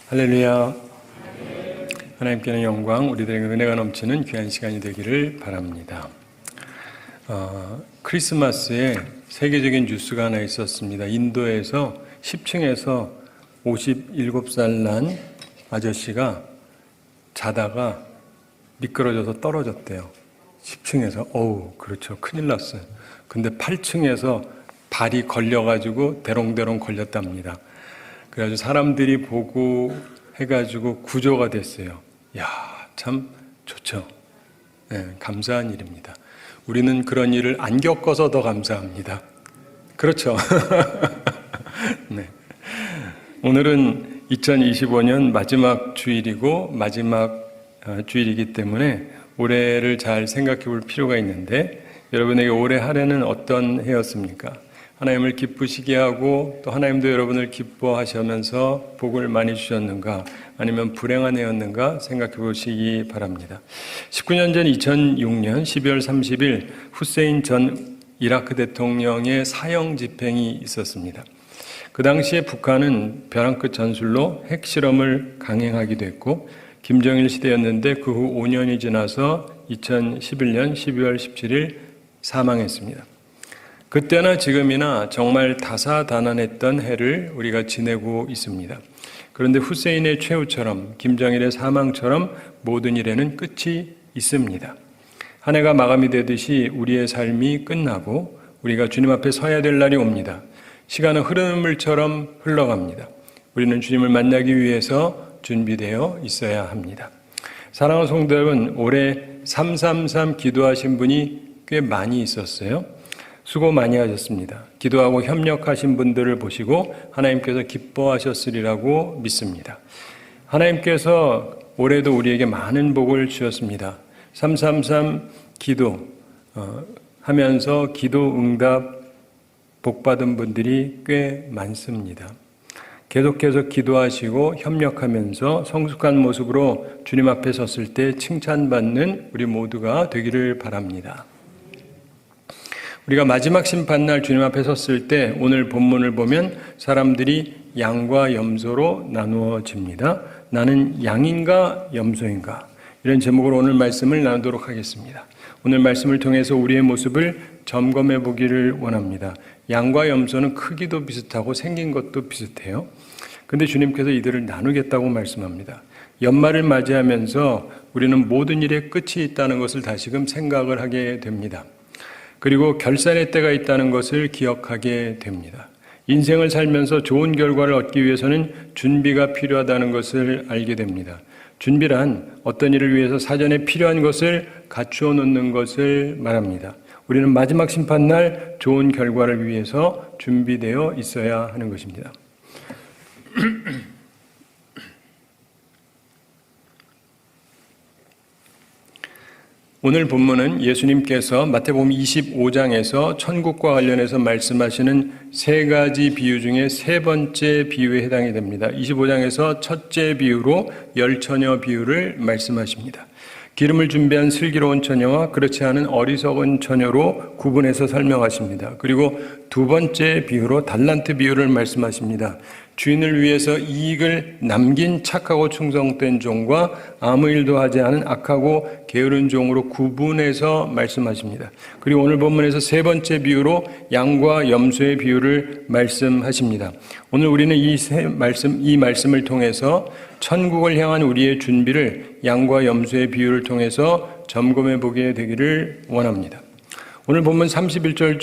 할렐루야. 하나님께는 영광, 우리들에게 은혜가 넘치는 귀한 시간이 되기를 바랍니다. 크리스마스에 세계적인 뉴스가 하나 있었습니다. 인도에서 10층에서 57살 난 아저씨가 자다가 미끄러져서 떨어졌대요. 10층에서. 그렇죠. 큰일 났어요. 근데 8층에서 발이 걸려가지고 대롱대롱 걸렸답니다. 그래가지고 사람들이 보고 해가지고 구조가 됐어요. 참 좋죠. 네, 감사한 일입니다. 우리는 그런 일을 안 겪어서 더 감사합니다. 그렇죠. 네. 오늘은 2025년 마지막 주일이고 마지막 주일이기 때문에 올해를 잘 생각해 볼 필요가 있는데, 여러분에게 올해 한 해는 어떤 해였습니까? 하나님을 기쁘시게 하고 또 하나님도 여러분을 기뻐하시면서 복을 많이 주셨는가, 아니면 불행한 해였는가 생각해 보시기 바랍니다. 19년 전 2006년 12월 30일 후세인 전 이라크 대통령의 사형 집행이 있었습니다. 그 당시에 북한은 벼랑 끝 전술로 핵실험을 강행하기도 했고, 김정일 시대였는데 그 후 5년이 지나서 2011년 12월 17일 사망했습니다. 그때나 지금이나 정말 다사다난했던 해를 우리가 지내고 있습니다. 그런데 후세인의 최후처럼, 김정일의 사망처럼 모든 일에는 끝이 있습니다. 한 해가 마감이 되듯이 우리의 삶이 끝나고 우리가 주님 앞에 서야 될 날이 옵니다. 시간은 흐르는 물처럼 흘러갑니다. 우리는 주님을 만나기 위해서 준비되어 있어야 합니다. 사랑하는 성도 여러분, 올해 333 기도하신 분이 꽤 많이 있었어요. 수고 많이 하셨습니다. 기도하고 협력하신 분들을 보시고 하나님께서 기뻐하셨으리라고 믿습니다. 하나님께서 올해도 우리에게 많은 복을 주셨습니다. 333 기도 하면서 기도 응답 복 받은 분들이 꽤 많습니다. 계속해서 기도하시고 협력하면서 성숙한 모습으로 주님 앞에 섰을 때 칭찬받는 우리 모두가 되기를 바랍니다. 우리가 마지막 심판날 주님 앞에 섰을 때 오늘 본문을 보면 사람들이 양과 염소로 나누어집니다. 나는 양인가 염소인가? 이런 제목으로 오늘 말씀을 나누도록 하겠습니다. 오늘 말씀을 통해서 우리의 모습을 점검해 보기를 원합니다. 양과 염소는 크기도 비슷하고 생긴 것도 비슷해요. 근데 주님께서 이들을 나누겠다고 말씀합니다. 연말을 맞이하면서 우리는 모든 일에 끝이 있다는 것을 다시금 생각을 하게 됩니다. 그리고 결산의 때가 있다는 것을 기억하게 됩니다. 인생을 살면서 좋은 결과를 얻기 위해서는 준비가 필요하다는 것을 알게 됩니다. 준비란 어떤 일을 위해서 사전에 필요한 것을 갖추어 놓는 것을 말합니다. 우리는 마지막 심판날 좋은 결과를 위해서 준비되어 있어야 하는 것입니다. 오늘 본문은 예수님께서 마태복음 25장에서 천국과 관련해서 말씀하시는 세 가지 비유 중에 세 번째 비유에 해당이 됩니다. 25장에서 첫째 비유로 열처녀 비유를 말씀하십니다. 기름을 준비한 슬기로운 처녀와 그렇지 않은 어리석은 처녀로 구분해서 설명하십니다. 그리고 두 번째 비유로 달란트 비유를 말씀하십니다. 주인을 위해서 이익을 남긴 착하고 충성된 종과 아무 일도 하지 않은 악하고 게으른 종으로 구분해서 말씀하십니다. 그리고 오늘 본문에서 세 번째 비유로 양과 염소의 비유를 말씀하십니다. 오늘 우리는 이 말씀을 통해서 천국을 향한 우리의 준비를 양과 염소의 비유를 통해서 점검해 보게 되기를 원합니다. 오늘 본문 31절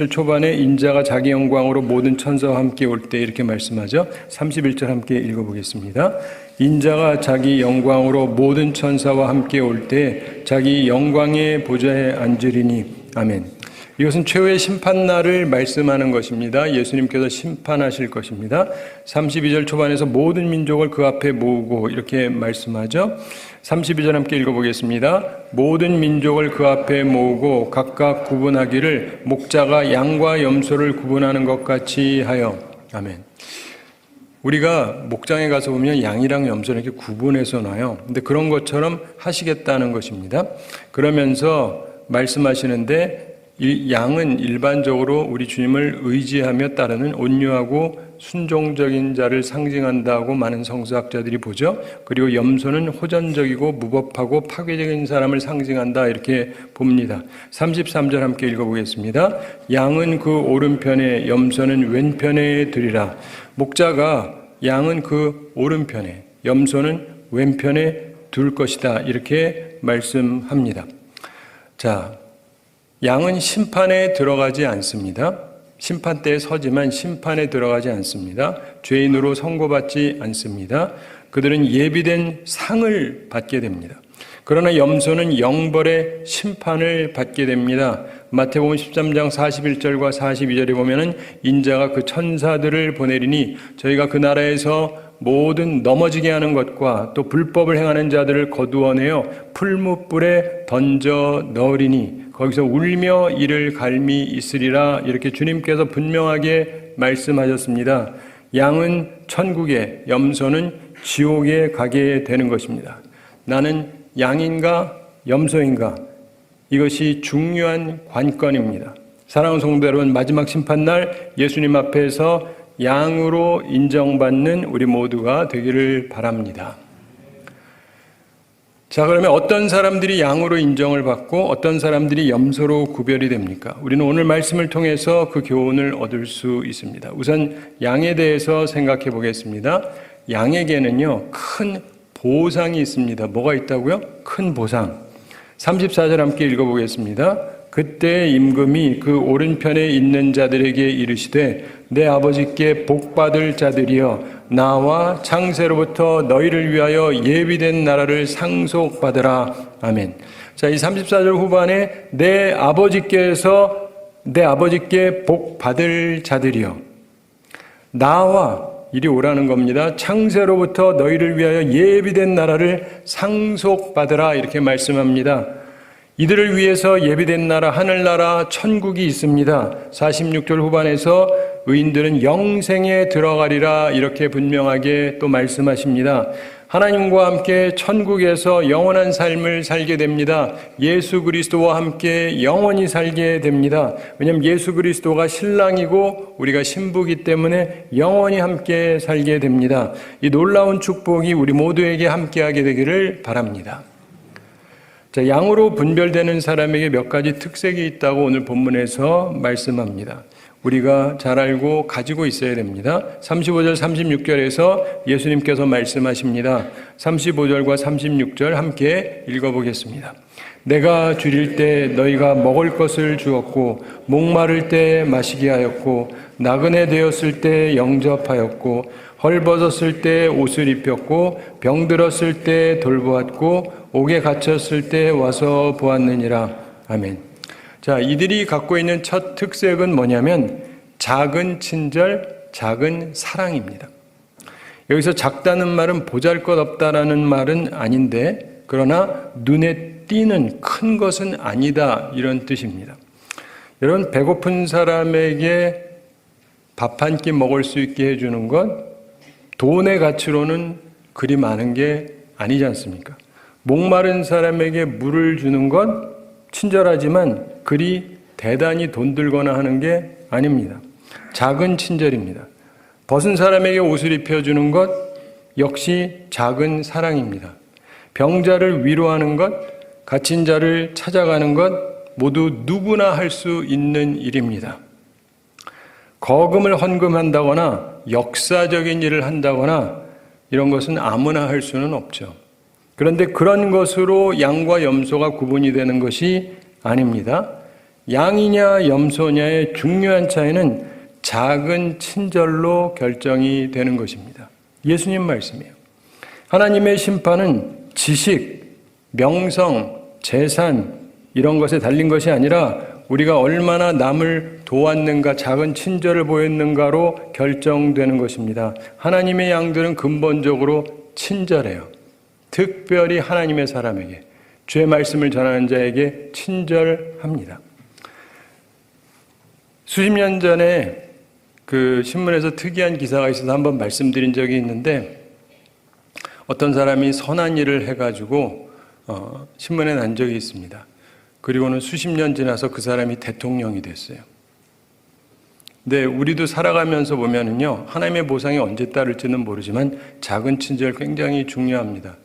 초반에 인자가 자기 영광으로 모든 천사와 함께 올 때 이렇게 말씀하죠. 31절 함께 읽어보겠습니다. 인자가 자기 영광으로 모든 천사와 함께 올 때 자기 영광의 보좌에 앉으리니. 아멘. 이것은 최후의 심판날을 말씀하는 것입니다. 예수님께서 심판하실 것입니다. 32절 초반에서 모든 민족을 그 앞에 모으고 이렇게 말씀하죠. 32절 함께 읽어보겠습니다. 모든 민족을 그 앞에 모으고 각각 구분하기를 목자가 양과 염소를 구분하는 것 같이 하여. 아멘. 우리가 목장에 가서 보면 양이랑 염소를 이렇게 구분해서 놔요. 근데 그런 것처럼 하시겠다는 것입니다. 그러면서 말씀하시는데 이 양은 일반적으로 우리 주님을 의지하며 따르는 온유하고 순종적인 자를 상징한다고 많은 성서학자들이 보죠. 그리고 염소는 호전적이고 무법하고 파괴적인 사람을 상징한다 이렇게 봅니다. 33절 함께 읽어보겠습니다. 양은 그 오른편에 염소는 왼편에 두리라. 목자가 양은 그 오른편에 염소는 왼편에 둘 것이다 이렇게 말씀합니다. 자, 양은 심판에 들어가지 않습니다. 심판대에 서지만 심판에 들어가지 않습니다. 죄인으로 선고받지 않습니다. 그들은 예비된 상을 받게 됩니다. 그러나 염소는 영벌의 심판을 받게 됩니다. 마태복음 13장 41절과 42절에 보면은 인자가 그 천사들을 보내리니 저희가 그 나라에서 모든 넘어지게 하는 것과 또 불법을 행하는 자들을 거두어내어 풀무불에 던져 넣으리니 거기서 울며 이를 갈미 있으리라 이렇게 주님께서 분명하게 말씀하셨습니다. 양은 천국에, 염소는 지옥에 가게 되는 것입니다. 나는 양인가 염소인가? 이것이 중요한 관건입니다. 사랑하는 성도 여러분, 마지막 심판날 예수님 앞에서 양으로 인정받는 우리 모두가 되기를 바랍니다. 자, 그러면 어떤 사람들이 양으로 인정을 받고 어떤 사람들이 염소로 구별이 됩니까? 우리는 오늘 말씀을 통해서 그 교훈을 얻을 수 있습니다. 우선 양에 대해서 생각해 보겠습니다. 양에게는요, 큰 보상이 있습니다. 뭐가 있다고요? 큰 보상. 34절 함께 읽어보겠습니다. 그때 임금이 그 오른편에 있는 자들에게 이르시되 내 아버지께 복받을 자들이여 나와 창세로부터 너희를 위하여 예비된 나라를 상속받으라. 아멘. 자, 이 34절 후반에 내 아버지께 복받을 자들이여 나와 이리 오라는 겁니다. 창세로부터 너희를 위하여 예비된 나라를 상속받으라 이렇게 말씀합니다. 이들을 위해서 예비된 나라, 하늘나라, 천국이 있습니다. 46절 후반에서 의인들은 영생에 들어가리라 이렇게 분명하게 또 말씀하십니다. 하나님과 함께 천국에서 영원한 삶을 살게 됩니다. 예수 그리스도와 함께 영원히 살게 됩니다. 왜냐하면 예수 그리스도가 신랑이고 우리가 신부이기 때문에 영원히 함께 살게 됩니다. 이 놀라운 축복이 우리 모두에게 함께하게 되기를 바랍니다. 자, 양으로 분별되는 사람에게 몇 가지 특색이 있다고 오늘 본문에서 말씀합니다. 우리가 잘 알고 가지고 있어야 됩니다. 35절 36절에서 예수님께서 말씀하십니다. 35절과 36절 함께 읽어보겠습니다. 내가 줄일 때 너희가 먹을 것을 주었고 목마를 때 마시게 하였고 나그네 되었을 때 영접하였고 헐벗었을 때 옷을 입혔고 병들었을 때 돌보았고 옥에 갇혔을 때 와서 보았느니라. 아멘. 자, 이들이 갖고 있는 첫 특색은 뭐냐면 작은 친절, 작은 사랑입니다. 여기서 작다는 말은 보잘것없다라는 말은 아닌데 그러나 눈에 띄는 큰 것은 아니다 이런 뜻입니다. 여러분, 배고픈 사람에게 밥 한 끼 먹을 수 있게 해주는 건 돈의 가치로는 그리 많은 게 아니지 않습니까? 목마른 사람에게 물을 주는 건 친절하지만 그리 대단히 돈 들거나 하는 게 아닙니다. 작은 친절입니다. 벗은 사람에게 옷을 입혀주는 것 역시 작은 사랑입니다. 병자를 위로하는 것, 갇힌 자를 찾아가는 것 모두 누구나 할 수 있는 일입니다. 거금을 헌금한다거나 역사적인 일을 한다거나 이런 것은 아무나 할 수는 없죠. 그런데 그런 것으로 양과 염소가 구분이 되는 것이 아닙니다. 양이냐 염소냐의 중요한 차이는 작은 친절로 결정이 되는 것입니다. 예수님 말씀이에요. 하나님의 심판은 지식, 명성, 재산 이런 것에 달린 것이 아니라 우리가 얼마나 남을 도왔는가, 작은 친절을 보였는가로 결정되는 것입니다. 하나님의 양들은 근본적으로 친절해요. 특별히 하나님의 사람에게, 주의 말씀을 전하는 자에게 친절합니다. 수십 년 전에 그 신문에서 특이한 기사가 있어서 한번 말씀드린 적이 있는데 어떤 사람이 선한 일을 해가지고 신문에 난 적이 있습니다. 그리고는 수십 년 지나서 그 사람이 대통령이 됐어요. 근데 우리도 살아가면서 보면은요, 하나님의 보상이 언제 따를지는 모르지만 작은 친절 굉장히 중요합니다.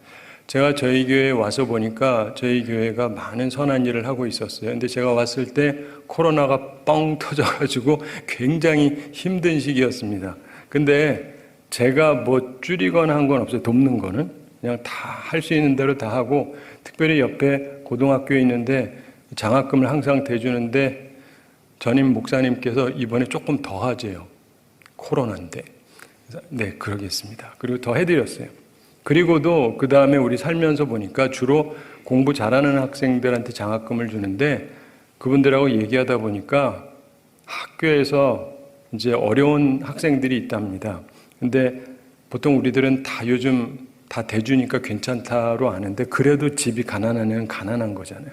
제가 저희 교회에 와서 보니까 저희 교회가 많은 선한 일을 하고 있었어요. 근데 제가 왔을 때 코로나가 뻥 터져가지고 굉장히 힘든 시기였습니다. 근데 제가 뭐 줄이거나 한 건 없어요. 돕는 거는. 그냥 다 할 수 있는 대로 다 하고, 특별히 옆에 고등학교에 있는데 장학금을 항상 대주는데 전임 목사님께서 이번에 조금 더 하재요. 코로나인데. 그래서 네, 그러겠습니다. 그리고 더 해드렸어요. 그리고도 그 다음에 우리 살면서 보니까 주로 공부 잘하는 학생들한테 장학금을 주는데 그분들하고 얘기하다 보니까 학교에서 이제 어려운 학생들이 있답니다. 근데 보통 우리들은 다 요즘 다 대주니까 괜찮다로 아는데 그래도 집이 가난한 애는 가난한 거잖아요.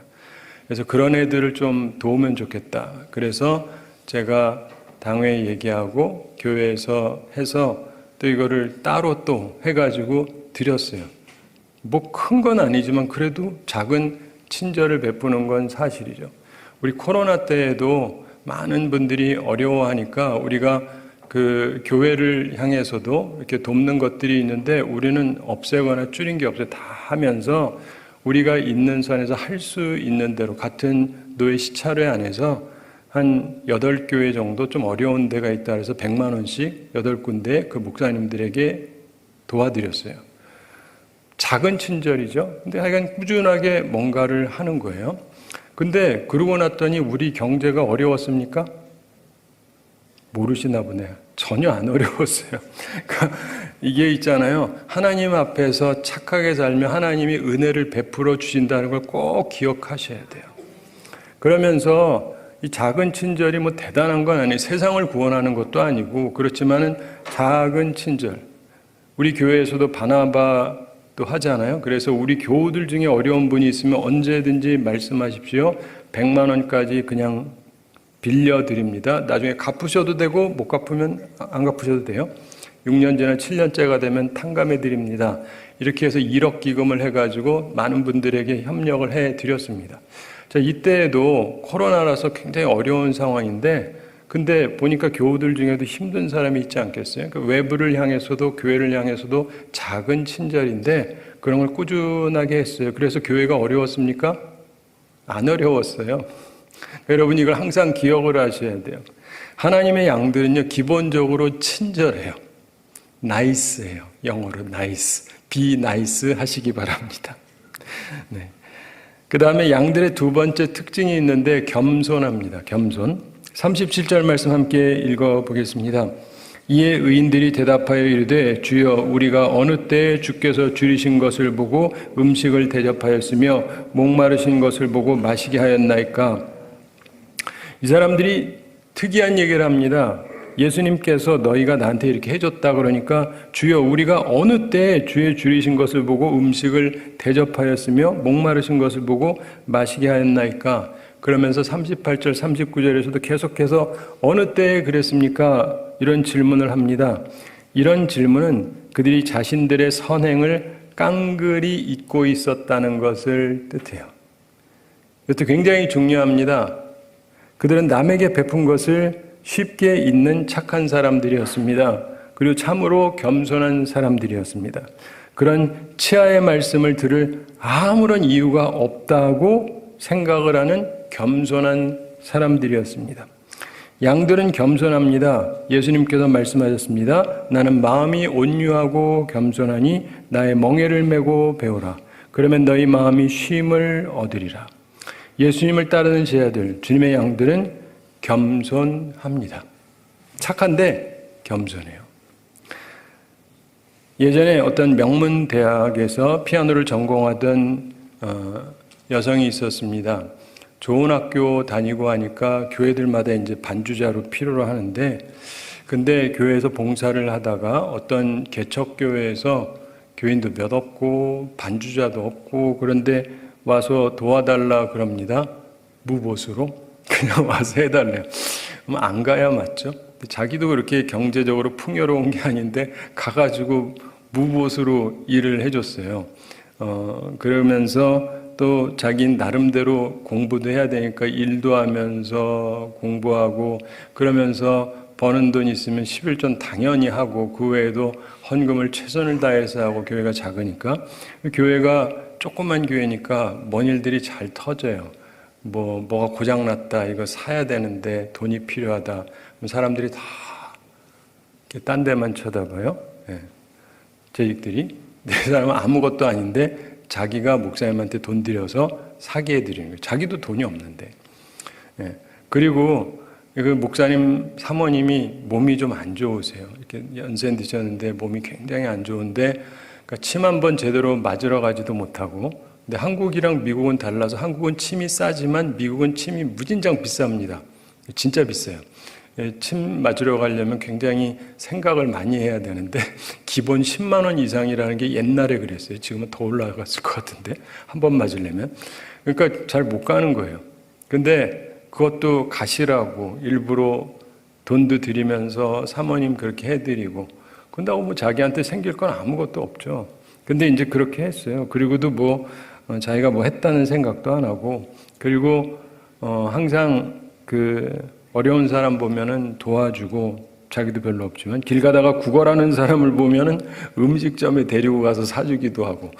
그래서 그런 애들을 좀 도우면 좋겠다. 그래서 제가 당회에 얘기하고 교회에서 해서 또 이거를 따로 또 해가지고 드렸어요. 뭐 큰 건 아니지만 그래도 작은 친절을 베푸는 건 사실이죠. 우리 코로나 때에도 많은 분들이 어려워하니까 우리가 그 교회를 향해서도 이렇게 돕는 것들이 있는데 우리는 없애거나 줄인 게 없어요. 다 하면서 우리가 있는 선에서 할 수 있는 대로 같은 노예 시차례 안에서 한 8교회 정도 좀 어려운 데가 있다 그래서 100만 원씩 8군데 그 목사님들에게 도와드렸어요. 작은 친절이죠. 근데 하여간 꾸준하게 뭔가를 하는 거예요. 근데 그러고 났더니 우리 경제가 어려웠습니까? 모르시나 보네요. 전혀 안 어려웠어요. 그러니까 이게 있잖아요. 하나님 앞에서 착하게 살면 하나님이 은혜를 베풀어 주신다는 걸 꼭 기억하셔야 돼요. 그러면서 이 작은 친절이 뭐 대단한 건 아니에요. 세상을 구원하는 것도 아니고 그렇지만은 작은 친절. 우리 교회에서도 바나바도 하잖아요. 그래서 우리 교우들 중에 어려운 분이 있으면 언제든지 말씀하십시오. 100만 원까지 그냥 빌려드립니다. 나중에 갚으셔도 되고 못 갚으면 안 갚으셔도 돼요. 6년째나 7년째가 되면 탕감해드립니다. 이렇게 해서 1억 기금을 해가지고 많은 분들에게 협력을 해드렸습니다. 자, 이때에도 코로나라서 굉장히 어려운 상황인데 근데 보니까 교우들 중에도 힘든 사람이 있지 않겠어요? 그 외부를 향해서도 교회를 향해서도 작은 친절인데 그런 걸 꾸준하게 했어요. 그래서 교회가 어려웠습니까? 안 어려웠어요. 여러분 이걸 항상 기억을 하셔야 돼요. 하나님의 양들은요 기본적으로 친절해요. 나이스해요. 영어로 나이스. be nice 하시기 바랍니다. 네. 그 다음에 양들의 두 번째 특징이 있는데 겸손합니다. 겸손. 37절 말씀 함께 읽어보겠습니다. 이에 의인들이 대답하여 이르되 주여 우리가 어느 때에 주께서 줄이신 것을 보고 음식을 대접하였으며 목마르신 것을 보고 마시게 하였나이까. 이 사람들이 특이한 얘기를 합니다. 예수님께서 너희가 나한테 이렇게 해줬다 그러니까 주여 우리가 어느 때에 주의 줄이신 것을 보고 음식을 대접하였으며 목마르신 것을 보고 마시게 하였나이까. 그러면서 38절 39절에서도 계속해서 어느 때에 그랬습니까? 이런 질문을 합니다. 이런 질문은 그들이 자신들의 선행을 깡그리 잊고 있었다는 것을 뜻해요. 이것도 굉장히 중요합니다. 그들은 남에게 베푼 것을 쉽게 잊는 착한 사람들이었습니다. 그리고 참으로 겸손한 사람들이었습니다. 그런 치아의 말씀을 들을 아무런 이유가 없다고 생각을 하는 겸손한 사람들이었습니다. 양들은 겸손합니다. 예수님께서 말씀하셨습니다. 나는 마음이 온유하고 겸손하니 나의 멍에를 메고 배우라. 그러면 너희 마음이 쉼을 얻으리라. 예수님을 따르는 제 아들, 주님의 양들은 겸손합니다. 착한데 겸손해요. 예전에 어떤 명문 대학에서 피아노를 전공하던 여성이 있었습니다. 좋은 학교 다니고 하니까 교회들마다 이제 반주자로 필요로 하는데, 근데 교회에서 봉사를 하다가 어떤 개척교회에서 교인도 몇 없고 반주자도 없고 그런데 와서 도와달라 그럽니다. 무보수로 그냥 와서 해달래요. 그럼 안 가야 맞죠? 자기도 그렇게 경제적으로 풍요로운 게 아닌데 가가지고 무보수로 일을 해줬어요. 그러면서 또 자기 나름대로 공부도 해야 되니까 일도 하면서 공부하고 그러면서 버는 돈 있으면 11조 당연히 하고 그 외에도 헌금을 최선을 다해서 하고 교회가 작으니까 교회가 조그만 교회니까 뭔 일들이 잘 터져요. 뭐가 고장났다 이거 사야 되는데 돈이 필요하다 사람들이 다 딴 데만 쳐다봐요. 예. 재직들이 내 사람은 아무것도 아닌데 자기가 목사님한테 돈 들여서 사게 해드리는 거예요. 자기도 돈이 없는데. 예. 그리고 그 목사님 사모님이 몸이 좀 안 좋으세요. 이렇게 연세 드셨는데 몸이 굉장히 안 좋은데 그러니까 침 한 번 제대로 맞으러 가지도 못하고 근데 한국이랑 미국은 달라서 한국은 침이 싸지만 미국은 침이 무진장 비쌉니다. 진짜 비싸요. 침 맞으러 가려면 굉장히 생각을 많이 해야 되는데 기본 10만 원 이상이라는 게 옛날에 그랬어요. 지금은 더 올라갔을 것 같은데 한 번 맞으려면 그러니까 잘 못 가는 거예요. 근데 그것도 가시라고 일부러 돈도 드리면서 사모님 그렇게 해드리고 근다고 뭐 자기한테 생길 건 아무것도 없죠. 근데 이제 그렇게 했어요. 그리고도 자기가 뭐 했다는 생각도 안 하고 그리고 항상 어려운 사람 보면은 도와주고 자기도 별로 없지만 길 가다가 구걸하는 사람을 보면은 음식점에 데리고 가서 사주기도 하고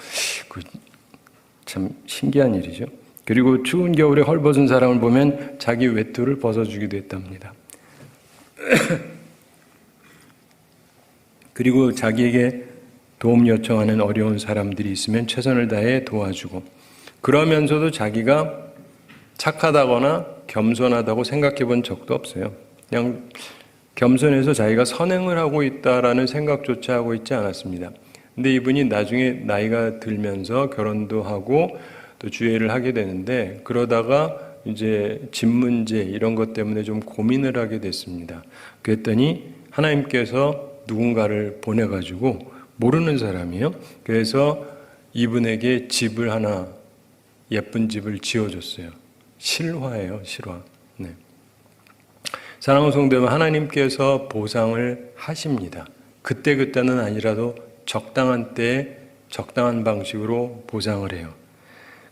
참 신기한 일이죠. 그리고 추운 겨울에 헐벗은 사람을 보면 자기 외투를 벗어주기도 했답니다. 그리고 자기에게 도움 요청하는 어려운 사람들이 있으면 최선을 다해 도와주고 그러면서도 자기가 착하다거나 겸손하다고 생각해 본 적도 없어요. 그냥 겸손해서 자기가 선행을 하고 있다라는 생각조차 하고 있지 않았습니다. 근데 이분이 나중에 나이가 들면서 결혼도 하고 또 주례를 하게 되는데 그러다가 이제 집 문제 이런 것 때문에 좀 고민을 하게 됐습니다. 그랬더니 하나님께서 누군가를 보내가지고 모르는 사람이에요. 그래서 이분에게 집을 하나 예쁜 집을 지어줬어요. 실화예요, 실화. 네. 사랑하는 성도 여러분, 하나님께서 보상을 하십니다. 그때는 아니라도 적당한 때에 적당한 방식으로 보상을 해요.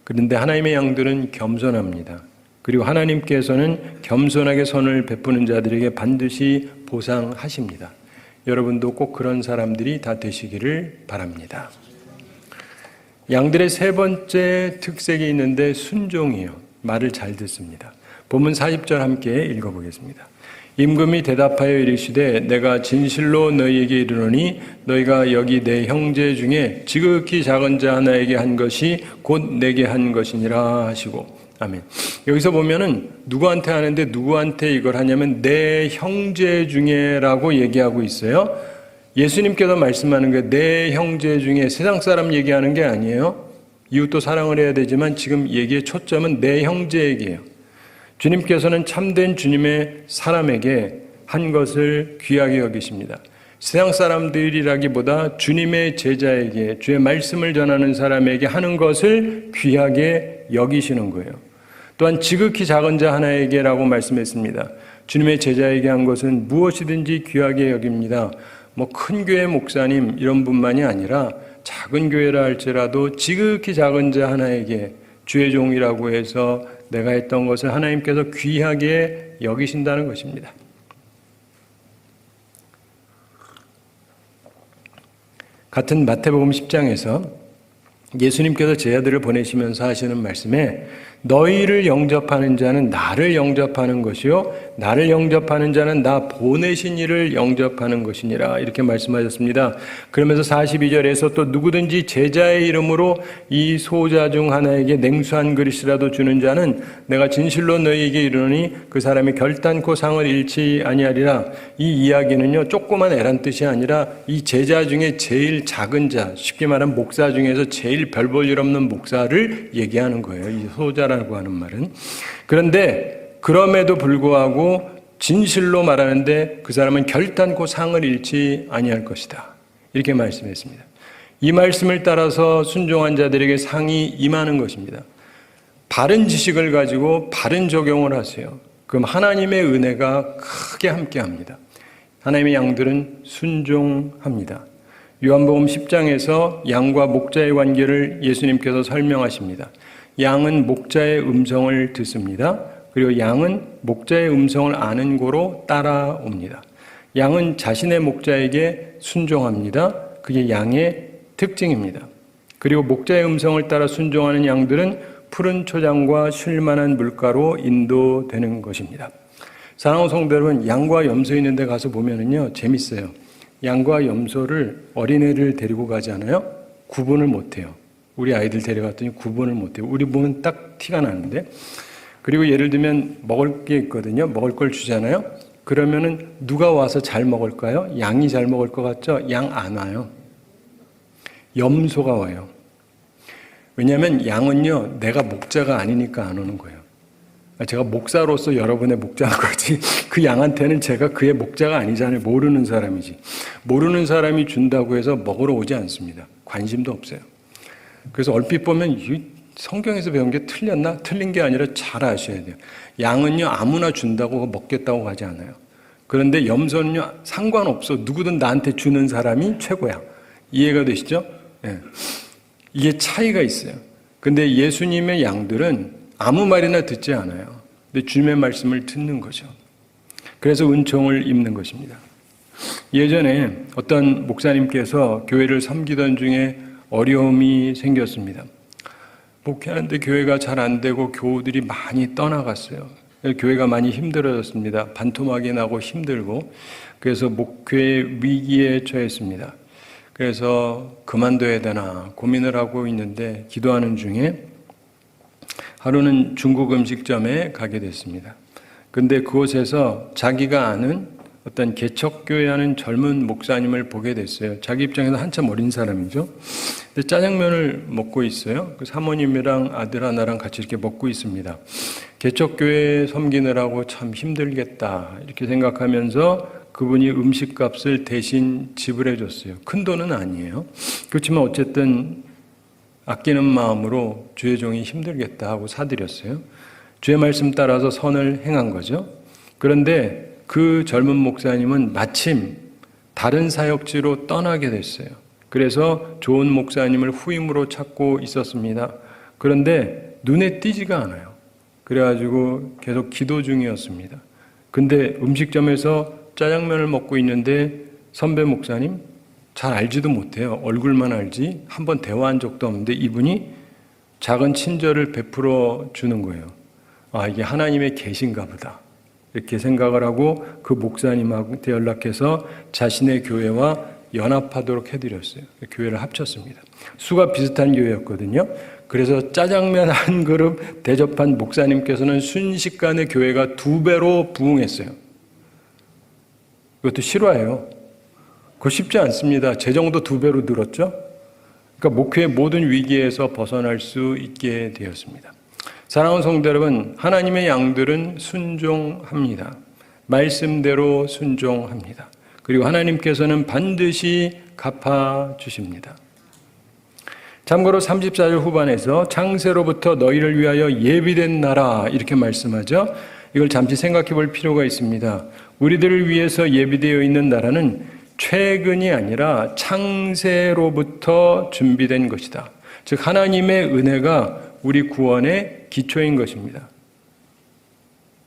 그런데 하나님의 양들은 겸손합니다. 그리고 하나님께서는 겸손하게 선을 베푸는 자들에게 반드시 보상하십니다. 여러분도 꼭 그런 사람들이 다 되시기를 바랍니다. 양들의 세 번째 특색이 있는데 순종이에요. 말을 잘 듣습니다. 본문 40절 함께 읽어보겠습니다. 임금이 대답하여 이르시되 내가 진실로 너희에게 이르노니 너희가 여기 내 형제 중에 지극히 작은 자 하나에게 한 것이 곧 내게 한 것이니라 하시고 아멘. 여기서 보면은 누구한테 하는데 누구한테 이걸 하냐면 내 형제 중에라고 얘기하고 있어요. 예수님께서 말씀하는 게 내 형제 중에 세상 사람 얘기하는 게 아니에요. 이웃도 사랑을 해야 되지만 지금 얘기의 초점은 내 형제에게요. 주님께서는 참된 주님의 사람에게 한 것을 귀하게 여기십니다. 세상 사람들이라기보다 주님의 제자에게 주의 말씀을 전하는 사람에게 하는 것을 귀하게 여기시는 거예요. 또한 지극히 작은 자 하나에게라고 말씀했습니다. 주님의 제자에게 한 것은 무엇이든지 귀하게 여깁니다. 큰 교회 목사님 이런 분만이 아니라 작은 교회라 할지라도 지극히 작은 자 하나에게 주의 종이라고 해서 내가 했던 것을 하나님께서 귀하게 여기신다는 것입니다. 같은 마태복음 10장에서 예수님께서 제자들을 보내시면서 하시는 말씀에 너희를 영접하는 자는 나를 영접하는 것이요 나를 영접하는 자는 나 보내신 이를 영접하는 것이니라 이렇게 말씀하셨습니다. 그러면서 42절에서 또 누구든지 제자의 이름으로 이 소자 중 하나에게 냉수 한 그릇이라도 주는 자는 내가 진실로 너희에게 이르노니 그 사람이 결단코 상을 잃지 아니하리라. 이 이야기는요 조그만 애란 뜻이 아니라 이 제자 중에 제일 작은 자, 쉽게 말하면 목사 중에서 제일 별 볼 일 없는 목사를 얘기하는 거예요. 이 소자라고 하는 말은. 그런데 그럼에도 불구하고 진실로 말하는데 그 사람은 결단코 상을 잃지 아니할 것이다. 이렇게 말씀했습니다. 이 말씀을 따라서 순종한 자들에게 상이 임하는 것입니다. 바른 지식을 가지고 바른 적용을 하세요. 그럼 하나님의 은혜가 크게 함께합니다. 하나님의 양들은 순종합니다. 요한복음 10장에서 양과 목자의 관계를 예수님께서 설명하십니다. 양은 목자의 음성을 듣습니다. 그리고 양은 목자의 음성을 아는 고로 따라옵니다. 양은 자신의 목자에게 순종합니다. 그게 양의 특징입니다. 그리고 목자의 음성을 따라 순종하는 양들은 푸른 초장과 쉴만한 물가로 인도되는 것입니다. 사랑하는 성도 여러분, 양과 염소 있는 데 가서 보면은요, 재밌어요. 양과 염소를 어린애를 데리고 가잖아요. 구분을 못해요. 우리 아이들 데려갔더니 구분을 못해요. 우리 보면 딱 티가 나는데. 그리고 예를 들면 먹을 게 있거든요. 먹을 걸 주잖아요. 그러면은 누가 와서 잘 먹을까요? 양이 잘 먹을 것 같죠? 양 안 와요. 염소가 와요. 왜냐하면 양은요, 내가 목자가 아니니까 안 오는 거예요. 제가 목사로서 여러분의 목자인 거지, 그 양한테는 제가 그의 목자가 아니잖아요. 모르는 사람이지. 모르는 사람이 준다고 해서 먹으러 오지 않습니다. 관심도 없어요. 그래서 얼핏 보면 성경에서 배운 게 틀렸나? 틀린 게 아니라 잘 아셔야 돼요. 양은요, 아무나 준다고 먹겠다고 하지 않아요. 그런데 염소는요, 상관없어. 누구든 나한테 주는 사람이 최고야. 이해가 되시죠? 예. 이게 차이가 있어요. 근데 예수님의 양들은 아무 말이나 듣지 않아요. 근데 주님의 말씀을 듣는 거죠. 그래서 은총을 입는 것입니다. 예전에 어떤 목사님께서 교회를 섬기던 중에 어려움이 생겼습니다. 목회하는데 교회가 잘 안 되고 교우들이 많이 떠나갔어요. 교회가 많이 힘들어졌습니다. 반토막이 나고 힘들고, 그래서 목회 위기에 처했습니다. 그래서 그만둬야 되나 고민을 하고 있는데 기도하는 중에 하루는 중국 음식점에 가게 됐습니다. 근데 그곳에서 자기가 아는 어떤 개척교회 하는 젊은 목사님을 보게 됐어요. 자기 입장에서 한참 어린 사람이죠. 근데 짜장면을 먹고 있어요. 그 사모님이랑 아들 하나랑 같이 이렇게 먹고 있습니다. 개척교회 섬기느라고 참 힘들겠다 이렇게 생각하면서 그분이 음식값을 대신 지불해 줬어요. 큰 돈은 아니에요. 그렇지만 어쨌든 아끼는 마음으로 주의 종이 힘들겠다 하고 사드렸어요. 주의 말씀 따라서 선을 행한 거죠. 그런데 그 젊은 목사님은 마침 다른 사역지로 떠나게 됐어요. 그래서 좋은 목사님을 후임으로 찾고 있었습니다. 그런데 눈에 띄지가 않아요. 그래가지고 계속 기도 중이었습니다. 근데 음식점에서 짜장면을 먹고 있는데 선배 목사님 잘 알지도 못해요. 얼굴만 알지 한번 대화한 적도 없는데 이분이 작은 친절을 베풀어 주는 거예요. 아, 이게 하나님의 계신가 보다 이렇게 생각을 하고 그 목사님한테 연락해서 자신의 교회와 연합하도록 해드렸어요. 교회를 합쳤습니다. 수가 비슷한 교회였거든요. 그래서 짜장면 한 그릇 대접한 목사님께서는 순식간에 교회가 2배로 부흥했어요. 이것도 실화예요. 그거 쉽지 않습니다. 재정도 2배로 늘었죠. 그러니까 목회의 모든 위기에서 벗어날 수 있게 되었습니다. 사랑하는 성도 여러분, 하나님의 양들은 순종합니다. 말씀대로 순종합니다. 그리고 하나님께서는 반드시 갚아주십니다. 참고로 34절 후반에서 창세로부터 너희를 위하여 예비된 나라 이렇게 말씀하죠. 이걸 잠시 생각해 볼 필요가 있습니다. 우리들을 위해서 예비되어 있는 나라는 최근이 아니라 창세로부터 준비된 것이다. 즉 하나님의 은혜가 우리 구원의 기초인 것입니다.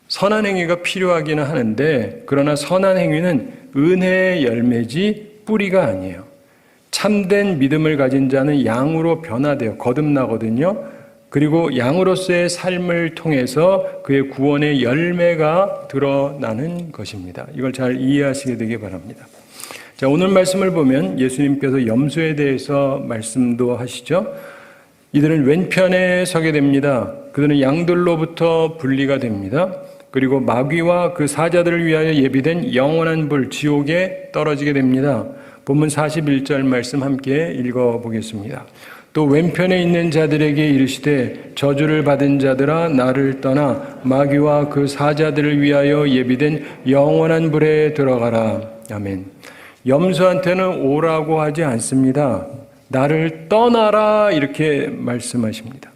선한 행위가 필요하기는 하는데 그러나 선한 행위는 은혜의 열매지 뿌리가 아니에요. 참된 믿음을 가진 자는 양으로 변화되어 거듭나거든요. 그리고 양으로서의 삶을 통해서 그의 구원의 열매가 드러나는 것입니다. 이걸 잘 이해하시게 되기 바랍니다. 자, 오늘 말씀을 보면 예수님께서 염소에 대해서 말씀도 하시죠. 이들은 왼편에 서게 됩니다. 그들은 양들로부터 분리가 됩니다. 그리고 마귀와 그 사자들을 위하여 예비된 영원한 불, 지옥에 떨어지게 됩니다. 본문 41절 말씀 함께 읽어보겠습니다. 또 왼편에 있는 자들에게 이르시되 저주를 받은 자들아 나를 떠나 마귀와 그 사자들을 위하여 예비된 영원한 불에 들어가라. 아멘. 염소한테는 오라고 하지 않습니다. 나를 떠나라 이렇게 말씀하십니다.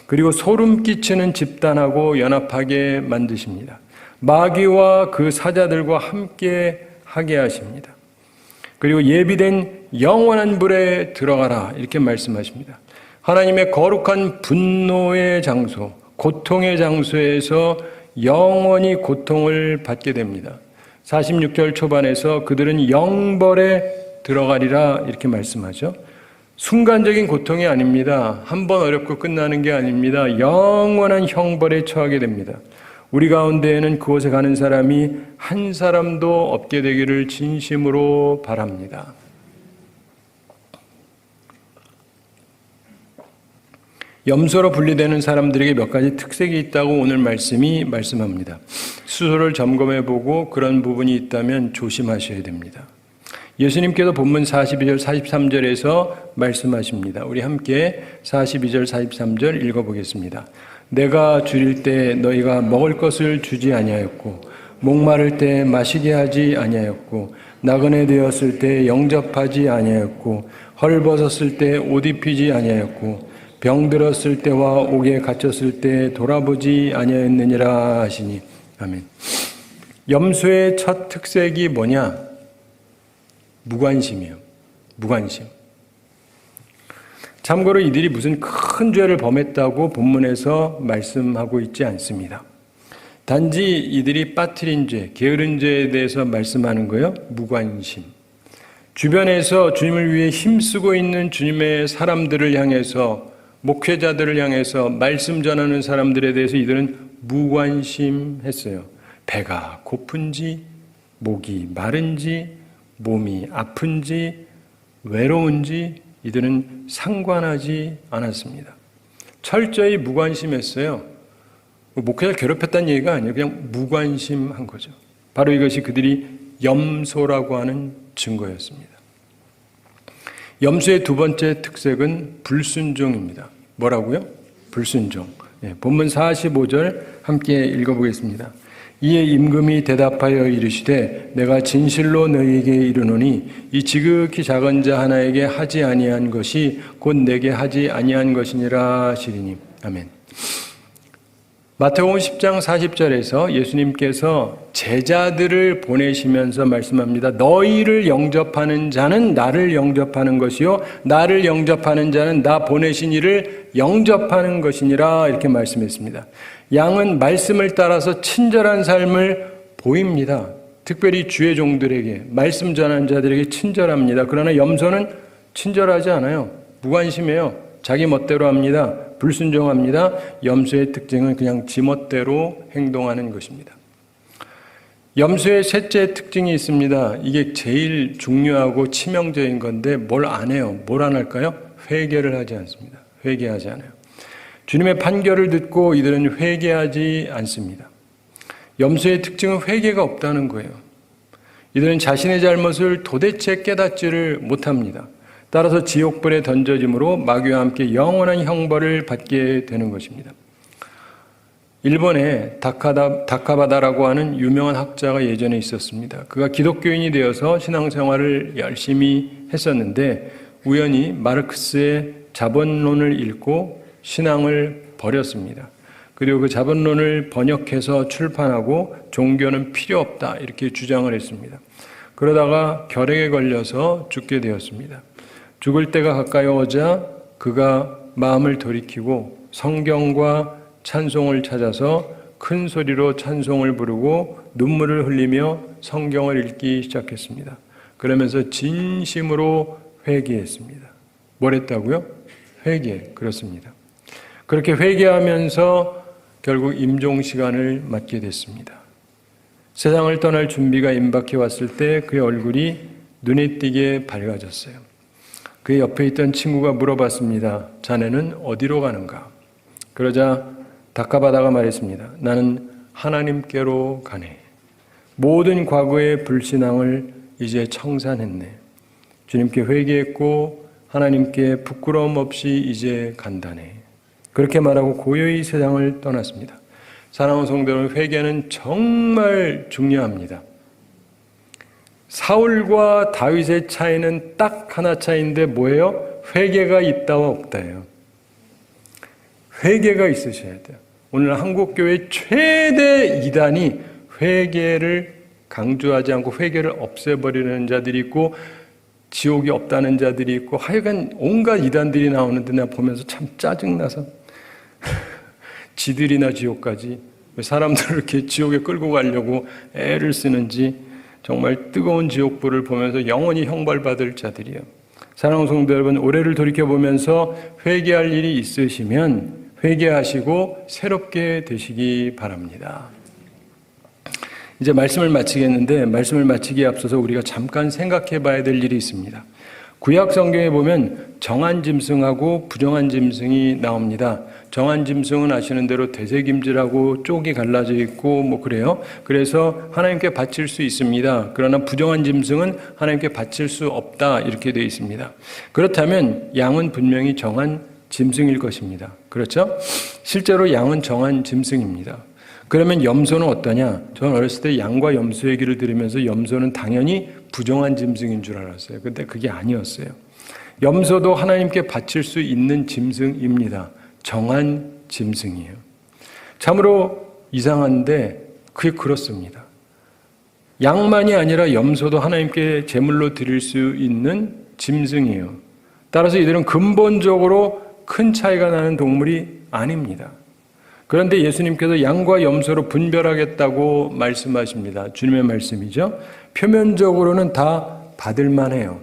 그리고 소름 끼치는 집단하고 연합하게 만드십니다. 마귀와 그 사자들과 함께 하게 하십니다. 그리고 예비된 영원한 불에 들어가라 이렇게 말씀하십니다. 하나님의 거룩한 분노의 장소, 고통의 장소에서 영원히 고통을 받게 됩니다. 46절 초반에서 그들은 영벌에 들어가리라 이렇게 말씀하죠. 순간적인 고통이 아닙니다. 한 번 어렵고 끝나는 게 아닙니다. 영원한 형벌에 처하게 됩니다. 우리 가운데에는 그곳에 가는 사람이 한 사람도 없게 되기를 진심으로 바랍니다. 염소로 분리되는 사람들에게 몇 가지 특색이 있다고 오늘 말씀이 말씀합니다. 스스로를 점검해보고 그런 부분이 있다면 조심하셔야 됩니다. 예수님께서 본문 42절, 43절에서 말씀하십니다. 우리 함께 42절, 43절 읽어보겠습니다. 내가 줄일 때 너희가 먹을 것을 주지 아니하였고 목마를 때 마시게 하지 아니하였고 나그네 되었을 때 영접하지 아니하였고 헐벗었을 때 옷 입히지 아니하였고 병들었을 때와 옥에 갇혔을 때 돌아보지 아니하였느니라 하시니. 아멘. 염소의 첫 특색이 뭐냐? 무관심이에요. 무관심. 참고로 이들이 무슨 큰 죄를 범했다고 본문에서 말씀하고 있지 않습니다. 단지 이들이 빠뜨린 죄, 게으른 죄에 대해서 말씀하는 거예요. 무관심. 주변에서 주님을 위해 힘쓰고 있는 주님의 사람들을 향해서, 목회자들을 향해서 말씀 전하는 사람들에 대해서 이들은 무관심했어요. 배가 고픈지, 목이 마른지, 몸이 아픈지, 외로운지 이들은 상관하지 않았습니다. 철저히 무관심했어요. 목회자를 괴롭혔다는 얘기가 아니에요. 그냥 무관심한 거죠. 바로 이것이 그들이 염소라고 하는 증거였습니다. 염소의 두 번째 특색은 불순종입니다. 뭐라고요? 불순종. 본문 45절 함께 읽어보겠습니다. 이에 임금이 대답하여 이르시되 내가 진실로 너희에게 이르노니 이 지극히 작은 자 하나에게 하지 아니한 것이 곧 내게 하지 아니한 것이니라 하시리니. 아멘. 마태복음 10장 40절에서 예수님께서 제자들을 보내시면서 말씀합니다. 너희를 영접하는 자는 나를 영접하는 것이요 나를 영접하는 자는 나 보내신 이를 영접하는 것이니라 이렇게 말씀했습니다. 양은 말씀을 따라서 친절한 삶을 보입니다. 특별히 주의 종들에게, 말씀 전하는 자들에게 친절합니다. 그러나 염소는 친절하지 않아요. 무관심해요. 자기 멋대로 합니다. 불순종합니다. 염소의 특징은 그냥 지멋대로 행동하는 것입니다. 염소의 셋째 특징이 있습니다. 이게 제일 중요하고 치명적인 건데 뭘 안 해요? 뭘 안 할까요? 회개를 하지 않습니다. 회개하지 않아요. 주님의 판결을 듣고 이들은 회개하지 않습니다. 염소의 특징은 회개가 없다는 거예요. 이들은 자신의 잘못을 도대체 깨닫지를 못합니다. 따라서 지옥불에 던져짐으로 마귀와 함께 영원한 형벌을 받게 되는 것입니다. 일본에 다카바다라고 하는 유명한 학자가 예전에 있었습니다. 그가 기독교인이 되어서 신앙생활을 열심히 했었는데 우연히 마르크스의 자본론을 읽고 신앙을 버렸습니다. 그리고 그 자본론을 번역해서 출판하고 종교는 필요 없다 이렇게 주장을 했습니다. 그러다가 결핵에 걸려서 죽게 되었습니다. 죽을 때가 가까이 오자 그가 마음을 돌이키고 성경과 찬송을 찾아서 큰 소리로 찬송을 부르고 눈물을 흘리며 성경을 읽기 시작했습니다. 그러면서 진심으로 회개했습니다. 뭘 했다고요? 회개. 그렇습니다. 그렇게 회개하면서 결국 임종시간을 맞게 됐습니다. 세상을 떠날 준비가 임박해 왔을 때 그의 얼굴이 눈에 띄게 밝아졌어요. 그의 옆에 있던 친구가 물어봤습니다. 자네는 어디로 가는가? 그러자 다카바다가 말했습니다. 나는 하나님께로 가네. 모든 과거의 불신앙을 이제 청산했네. 주님께 회개했고 하나님께 부끄러움 없이 이제 간다네. 그렇게 말하고 고요히 세상을 떠났습니다. 사랑하는 성도 여러분, 회개는 정말 중요합니다. 사울과 다윗의 차이는 딱 하나 차이인데 뭐예요? 회개가 있다와 없다예요. 회개가 있으셔야 돼요. 오늘 한국교회 최대 이단이 회개를 강조하지 않고 회개를 없애버리는 자들이 있고 지옥이 없다는 자들이 있고 하여간 온갖 이단들이 나오는데 내가 보면서 참 짜증나서 지들이나 지옥까지 왜 사람들을 이렇게 지옥에 끌고 가려고 애를 쓰는지 정말 뜨거운 지옥불을 보면서 영원히 형벌받을 자들이요. 사랑하는 성도 여러분, 올해를 돌이켜보면서 회개할 일이 있으시면 회개하시고 새롭게 되시기 바랍니다. 이제 말씀을 마치겠는데 말씀을 마치기에 앞서서 우리가 잠깐 생각해 봐야 될 일이 있습니다. 구약 성경에 보면 정한 짐승하고 부정한 짐승이 나옵니다. 정한 짐승은 아시는 대로 되새김질하고 쪽이 갈라져 있고 뭐 그래요. 그래서 하나님께 바칠 수 있습니다. 그러나 부정한 짐승은 하나님께 바칠 수 없다 이렇게 되어 있습니다. 그렇다면 양은 분명히 정한 짐승일 것입니다. 그렇죠? 실제로 양은 정한 짐승입니다. 그러면 염소는 어떠냐? 저는 어렸을 때 양과 염소 얘기를 들으면서 염소는 당연히 부정한 짐승인 줄 알았어요. 근데 그게 아니었어요. 염소도 하나님께 바칠 수 있는 짐승입니다. 정한 짐승이에요. 참으로 이상한데 그게 그렇습니다. 양만이 아니라 염소도 하나님께 제물로 드릴 수 있는 짐승이에요. 따라서 이들은 근본적으로 큰 차이가 나는 동물이 아닙니다. 그런데 예수님께서 양과 염소로 분별하겠다고 말씀하십니다. 주님의 말씀이죠. 표면적으로는 다 받을만 해요.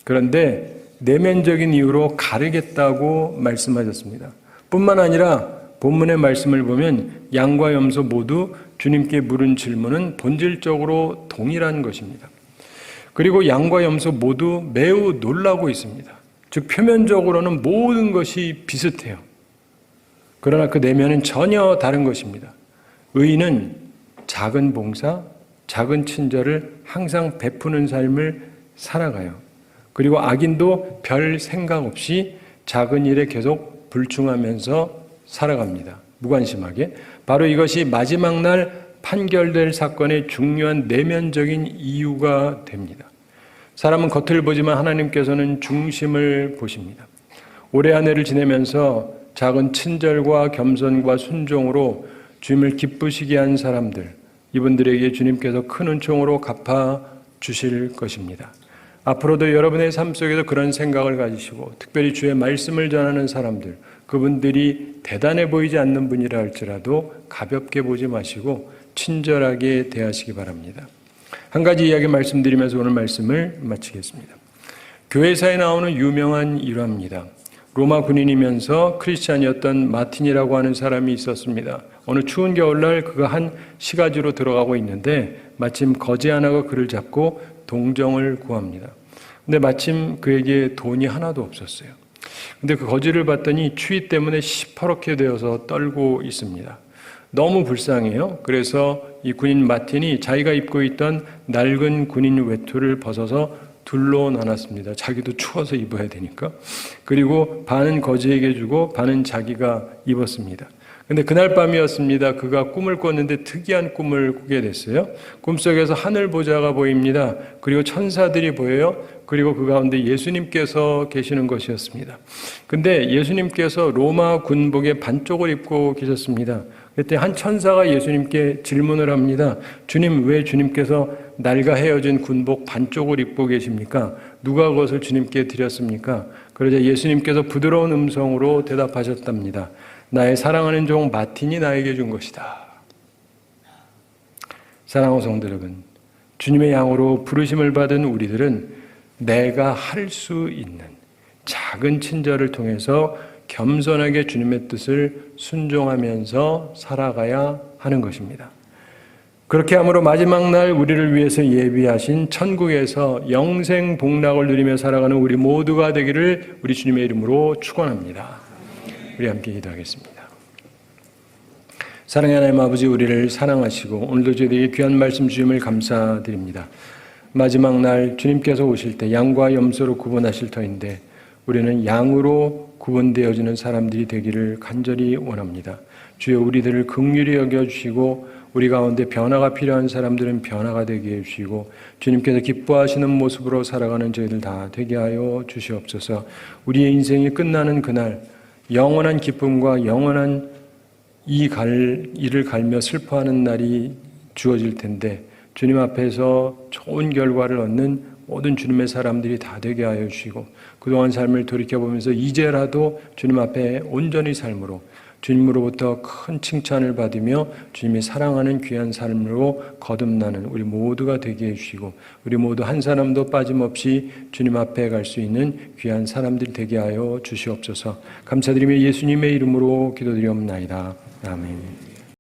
그런데 내면적인 이유로 가르겠다고 말씀하셨습니다. 뿐만 아니라 본문의 말씀을 보면 양과 염소 모두 주님께 물은 질문은 본질적으로 동일한 것입니다. 그리고 양과 염소 모두 매우 놀라고 있습니다. 즉 표면적으로는 모든 것이 비슷해요. 그러나 그 내면은 전혀 다른 것입니다. 의인은 작은 봉사, 작은 친절을 항상 베푸는 삶을 살아가요. 그리고 악인도 별 생각 없이 작은 일에 계속 불충하면서 살아갑니다. 무관심하게. 바로 이것이 마지막 날 판결될 사건의 중요한 내면적인 이유가 됩니다. 사람은 겉을 보지만 하나님께서는 중심을 보십니다. 올해 한 해를 지내면서 작은 친절과 겸손과 순종으로 주님을 기쁘시게 한 사람들, 이분들에게 주님께서 큰 은총으로 갚아 주실 것입니다. 앞으로도 여러분의 삶 속에서 그런 생각을 가지시고 특별히 주의 말씀을 전하는 사람들, 그분들이 대단해 보이지 않는 분이라 할지라도 가볍게 보지 마시고 친절하게 대하시기 바랍니다. 한 가지 이야기 말씀드리면서 오늘 말씀을 마치겠습니다. 교회사에 나오는 유명한 일화입니다. 로마 군인이면서 크리스찬이었던 마틴이라고 하는 사람이 있었습니다. 어느 추운 겨울날 그가 한 시가지로 들어가고 있는데 마침 거지 하나가 그를 잡고 동정을 구합니다. 근데 마침 그에게 돈이 하나도 없었어요. 근데 그 거지를 봤더니 추위 때문에 시퍼렇게 되어서 떨고 있습니다. 너무 불쌍해요. 그래서 이 군인 마틴이 자기가 입고 있던 낡은 군인 외투를 벗어서 둘로 나눴습니다. 자기도 추워서 입어야 되니까. 그리고 반은 거지에게 주고 반은 자기가 입었습니다. 근데 그날 밤이었습니다. 그가 꿈을 꿨는데 특이한 꿈을 꾸게 됐어요. 꿈속에서 하늘 보좌가 보입니다. 그리고 천사들이 보여요. 그리고 그 가운데 예수님께서 계시는 것이었습니다. 근데 예수님께서 로마 군복의 반쪽을 입고 계셨습니다. 그때 한 천사가 예수님께 질문을 합니다. 주님, 왜 주님께서 날과 헤어진 군복 반쪽을 입고 계십니까? 누가 그것을 주님께 드렸습니까? 그러자 예수님께서 부드러운 음성으로 대답하셨답니다. 나의 사랑하는 종 마틴이 나에게 준 것이다. 사랑하는 성도 여러분, 주님의 양으로 부르심을 받은 우리들은 내가 할 수 있는 작은 친절을 통해서 겸손하게 주님의 뜻을 순종하면서 살아가야 하는 것입니다. 그렇게 함으로 마지막 날 우리를 위해서 예비하신 천국에서 영생 복락을 누리며 살아가는 우리 모두가 되기를 우리 주님의 이름으로 축원합니다. 우리 함께 기도하겠습니다. 사랑의 하나님 아버지, 우리를 사랑하시고 오늘도 저희에게 귀한 말씀 주심을 감사드립니다. 마지막 날 주님께서 오실 때 양과 염소로 구분하실 터인데 우리는 양으로 구분되어지는 사람들이 되기를 간절히 원합니다. 주여, 우리들을 긍휼히 여겨주시고 우리 가운데 변화가 필요한 사람들은 변화가 되게 해주시고 주님께서 기뻐하시는 모습으로 살아가는 저희들 다 되게 하여 주시옵소서. 우리의 인생이 끝나는 그날 영원한 기쁨과 영원한 이를 갈며 슬퍼하는 날이 주어질 텐데 주님 앞에서 좋은 결과를 얻는 모든 주님의 사람들이 다 되게 하여 주시고 그동안 삶을 돌이켜보면서 이제라도 주님 앞에 온전히 삶으로 주님으로부터 큰 칭찬을 받으며 주님이 사랑하는 귀한 삶으로 거듭나는 우리 모두가 되게 해주시고 우리 모두 한 사람도 빠짐없이 주님 앞에 갈 수 있는 귀한 사람들이 되게 하여 주시옵소서. 감사드리며 예수님의 이름으로 기도드리옵나이다. 아멘.